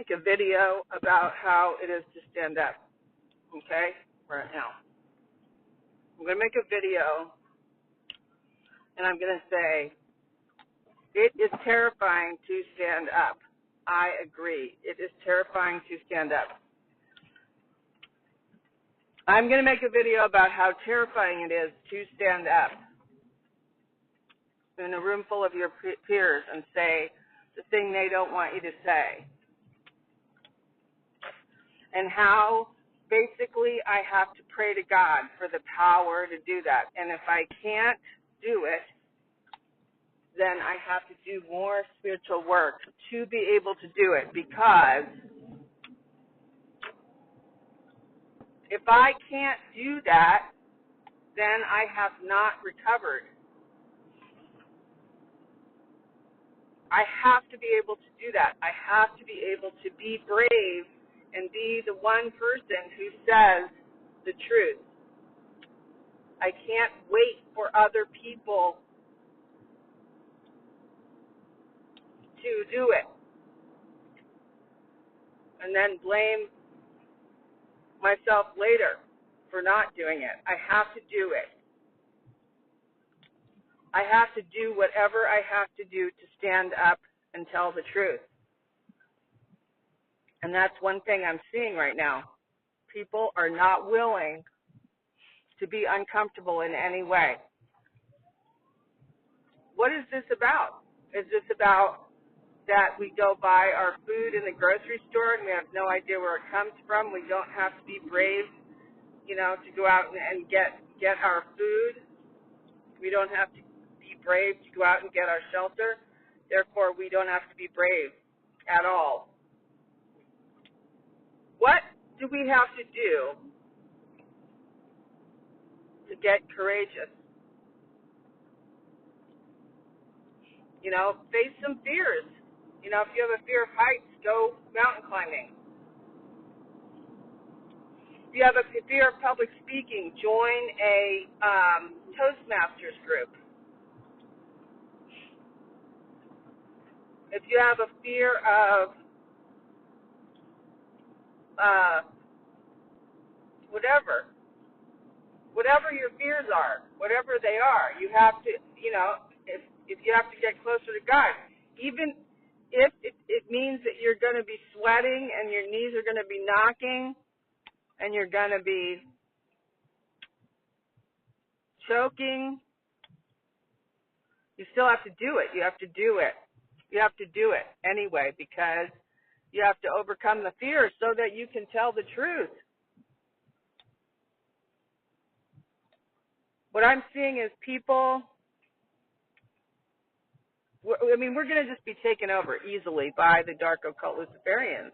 make a video about how it is to stand up, okay, right now. I'm going to make a video, and I'm going to say, it is terrifying to stand up. I agree. It is terrifying to stand up. I'm going to make a video about how terrifying it is to stand up in a room full of your peers and say the thing they don't want you to say. And how basically I have to pray to God for the power to do that. And if I can't do it, then I have to do more spiritual work to be able to do it, because if I can't do that, then I have not recovered. I have to be able to do that. I have to be able to be brave and be the one person who says the truth. I can't wait for other people to do it and then blame myself later for not doing it. I have to do it. I have to do whatever I have to do to stand up and tell the truth. And that's one thing I'm seeing right now. People are not willing to be uncomfortable in any way. What is this about? Is this about that we go buy our food in the grocery store and we have no idea where it comes from? We don't have to be brave, to go out and get our food. We don't have to be brave to go out and get our shelter. Therefore, we don't have to be brave at all. What do we have to do to get courageous? Face some fears. If you have a fear of heights, go mountain climbing. If you have a fear of public speaking, join a Toastmasters group. If you have a fear of whatever your fears are, whatever they are, you have to, if you have to get closer to God, even if it means that you're going to be sweating and your knees are going to be knocking and you're going to be choking, you still have to do it. You have to do it. You have to do it anyway, because you have to overcome the fear so that you can tell the truth. What I'm seeing is people, we're going to just be taken over easily by the dark occult Luciferians.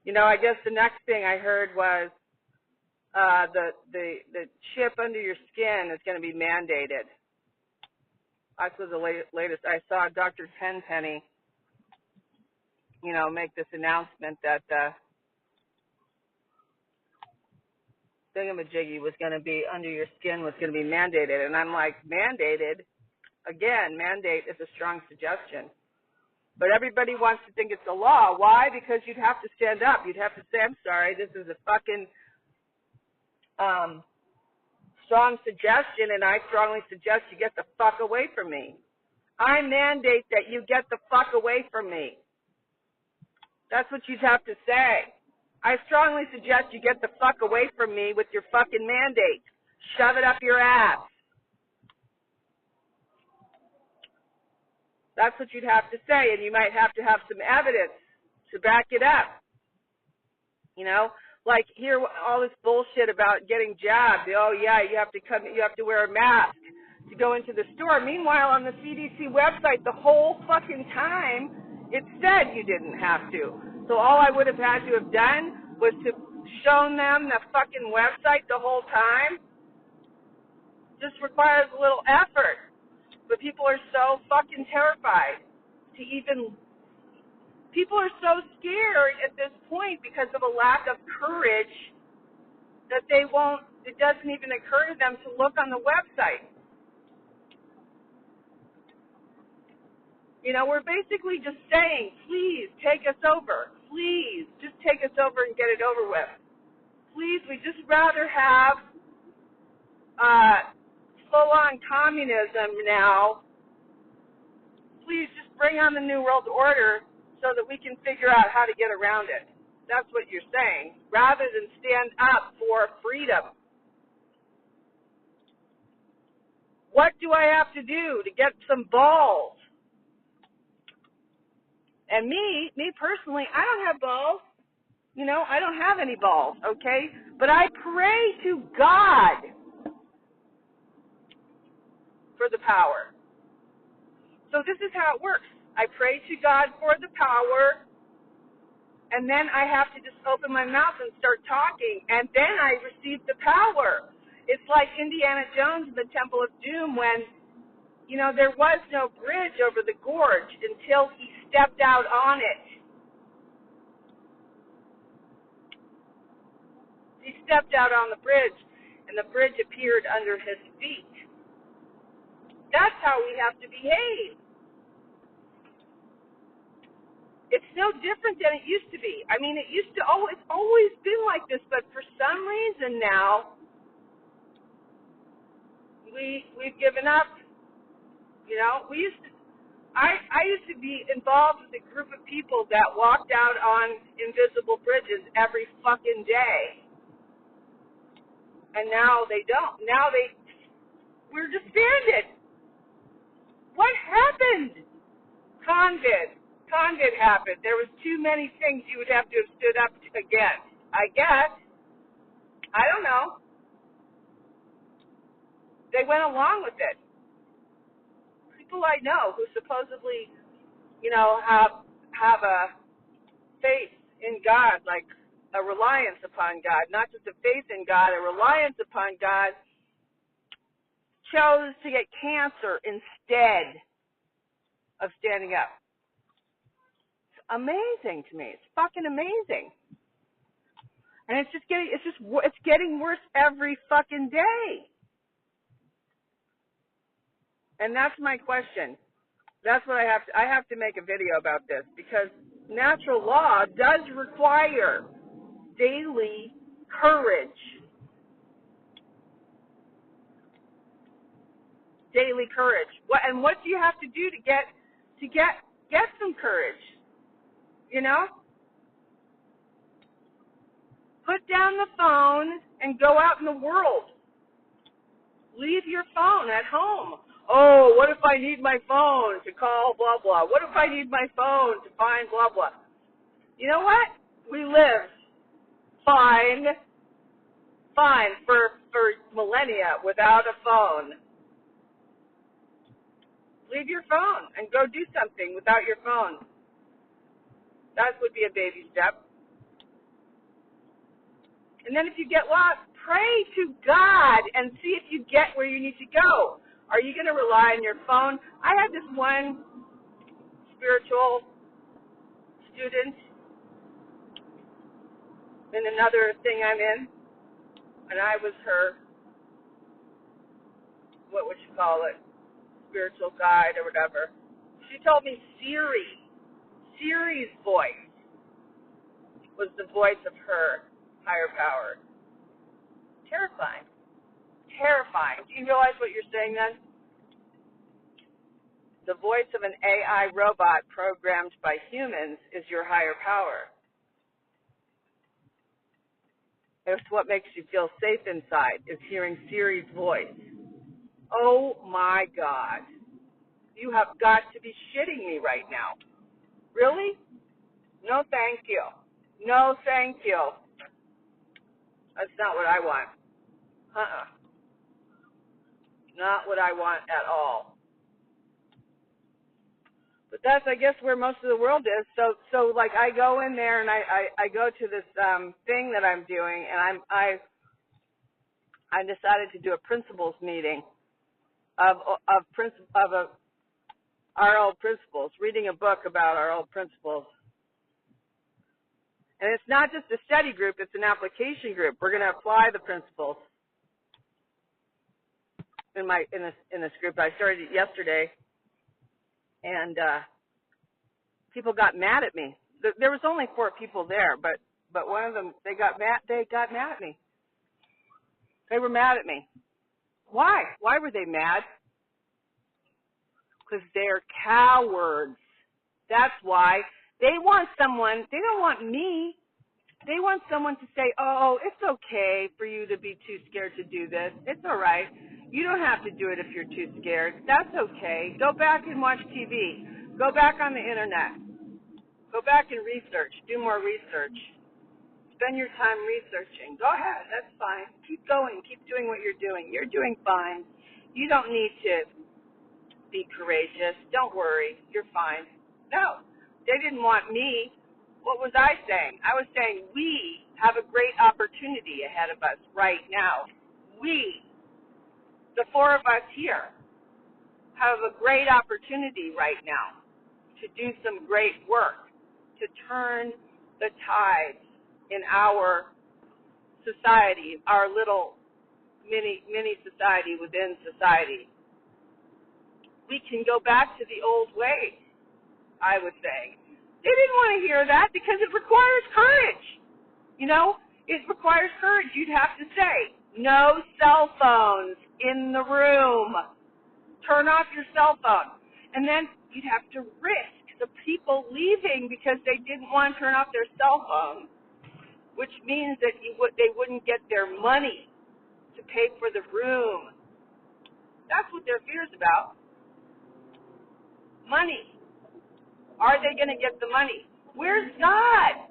I guess the next thing I heard was the chip under your skin is going to be mandated. That's the latest. I saw Dr. Tenpenny, make this announcement that thingamajiggy was going to be under your skin, was going to be mandated. And I'm like, mandated? Again, mandate is a strong suggestion. But everybody wants to think it's a law. Why? Because you'd have to stand up. You'd have to say, I'm sorry, this is a fucking strong suggestion, and I strongly suggest you get the fuck away from me. I mandate that you get the fuck away from me. That's what you'd have to say. I strongly suggest you get the fuck away from me with your fucking mandate. Shove it up your ass. That's what you'd have to say, and you might have to have some evidence to back it up. Like hear all this bullshit about getting jabbed. Oh yeah, you have to wear a mask to go into the store. Meanwhile, on the CDC website, the whole fucking time, it said you didn't have to. So all I would have had to have done was to shown them the fucking website the whole time. Just requires a little effort. But people are so fucking terrified to even... People are so scared at this point because of a lack of courage that it doesn't even occur to them to look on the website. You know, we're basically just saying, please take us over. Please just take us over and get it over with. Please, we just rather have full-on communism now. Please just bring on the New World Order so that we can figure out how to get around it. That's what you're saying, rather than stand up for freedom. What do I have to do to get some balls? And me personally, I don't have balls. You know, I don't have any balls, okay? But I pray to God for the power. So this is how it works. I pray to God for the power, and then I have to just open my mouth and start talking, and then I receive the power. It's like Indiana Jones in the Temple of Doom when, you know, there was no bridge over the gorge until he stepped out on it. He stepped out on the bridge, and the bridge appeared under his feet. That's how we have to behave. It's no different than it used to be. I mean, it's always been like this, but for some reason now, we've given up. You know, I used to be involved with a group of people that walked out on invisible bridges every fucking day. And now they don't. Now we're disbanded. What happened? Convid happened. There was too many things you would have to have stood up against. I guess. I don't know. They went along with it. People I know who supposedly, you know, have a faith in God, like a reliance upon God, not just a faith in God, a reliance upon God, chose to get cancer instead of standing up. It's amazing to me. It's fucking amazing. And it's getting worse every fucking day. And that's my question. That's what I have to make a video about this, because natural law does require daily courage. Daily courage. What do you have to do to get some courage? You know? Put down the phone and go out in the world. Leave your phone at home. Oh, what if I need my phone to call blah, blah? What if I need my phone to find blah, blah? You know what? We live fine for millennia without a phone. Leave your phone and go do something without your phone. That would be a baby step. And then if you get lost, pray to God and see if you get where you need to go. Are you going to rely on your phone? I had this one spiritual student in another thing I'm in, and I was her, what would you call it, spiritual guide or whatever. She told me Siri's voice was the voice of her higher power. Terrifying. Terrifying. Do you realize what you're saying then? The voice of an AI robot programmed by humans is your higher power. It's what makes you feel safe inside, is hearing Siri's voice. Oh my God. You have got to be shitting me right now. Really? No thank you. No thank you. That's not what I want. Not what I want at all. But that's, I guess, where most of the world is. So like, I go in there and I go to this thing that I'm doing, and I decided to do a principles meeting of our old principles, reading a book about our old principles. And it's not just a study group; it's an application group. We're going to apply the principles in this group. I started it yesterday, and People got mad at me. There was only 4 people there, but one of them, they got mad at me. They were mad at me. Why? Why were they mad? Because they're cowards. That's why. They want someone, they don't want me. They want someone to say, oh, it's okay for you to be too scared to do this. It's all right. You don't have to do it if you're too scared. That's okay. Go back and watch TV. Go back on the internet. Go back and research. Do more research. Spend your time researching. Go ahead. That's fine. Keep going. Keep doing what you're doing. You're doing fine. You don't need to be courageous. Don't worry. You're fine. No. They didn't want me. What was I saying? I was saying we have a great opportunity ahead of us right now. We, the 4 of us here, have a great opportunity right now to do some great work, to turn the tides in our society, our little mini society within society. We can go back to the old ways, I would say. They didn't want to hear that because it requires courage. You know, it requires courage. You'd have to say, no cell phones in the room. Turn off your cell phone. And then you'd have to risk the people leaving because they didn't want to turn off their cell phone, which means that they wouldn't get their money to pay for the room. That's what their fear is about. Money. Are they going to get the money? Where's God?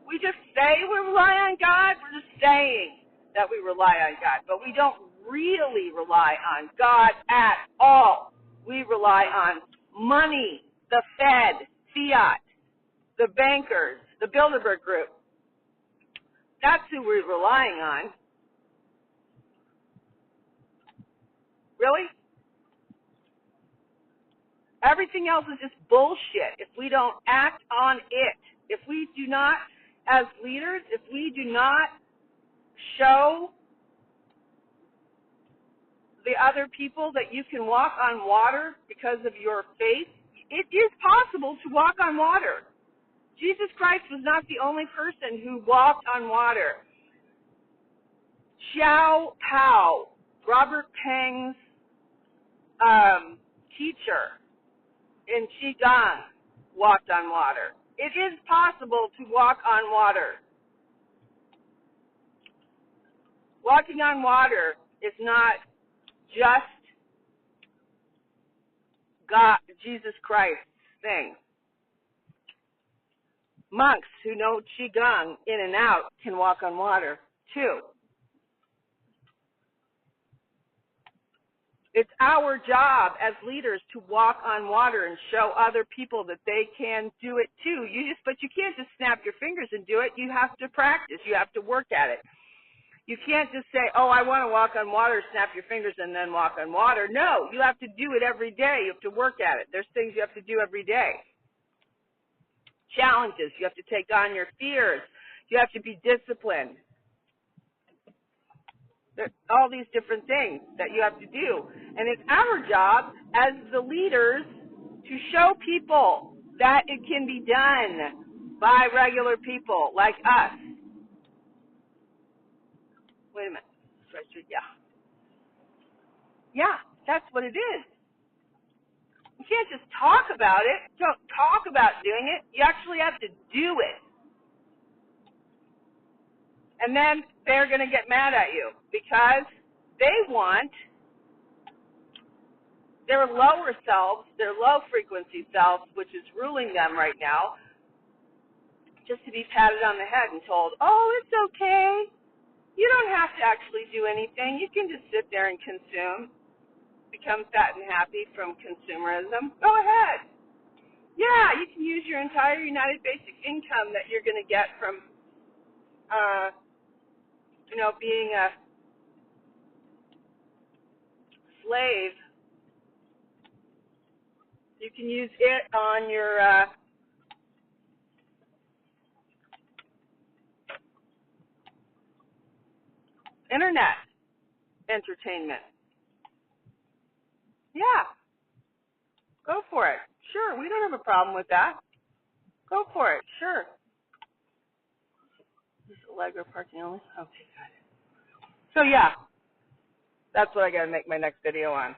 We just say we rely on God. We're just saying that we rely on God, but we don't really rely on God at all. We rely on money, the Fed, fiat, the bankers, the Bilderberg Group. That's who we're relying on. Really? Everything else is just bullshit if we don't act on it. If we do not, as leaders, if we do not show the other people that you can walk on water because of your faith, it is possible to walk on water. Jesus Christ was not the only person who walked on water. Xiao Pao, Robert Peng's teacher in Qigong, walked on water. It is possible to walk on water. Walking on water is not just God, Jesus Christ's thing. Monks who know Qigong in and out can walk on water too. It's our job as leaders to walk on water and show other people that they can do it too. But you can't just snap your fingers and do it. You have to practice. You have to work at it. You can't just say, oh, I want to walk on water, snap your fingers, and then walk on water. No, you have to do it every day. You have to work at it. There's things you have to do every day. Challenges. You have to take on your fears. You have to be disciplined. There's all these different things that you have to do. And it's our job as the leaders to show people that it can be done by regular people like us. Wait a minute. Yeah. Yeah, that's what it is. You can't just talk about it. Don't talk about doing it. You actually have to do it. And then they're going to get mad at you because they want their lower selves, their low frequency selves, which is ruling them right now, just to be patted on the head and told, oh, it's okay. You don't have to actually do anything. You can just sit there and consume, become fat and happy from consumerism. Go ahead. Yeah, you can use your entire United Basic Income that you're going to get from being a slave. You can use it on your internet entertainment. Yeah, go for it. Sure, we don't have a problem with that. Go for it. Sure. Is this Allegro parking only? Okay, good. So yeah, that's what I gotta make my next video on.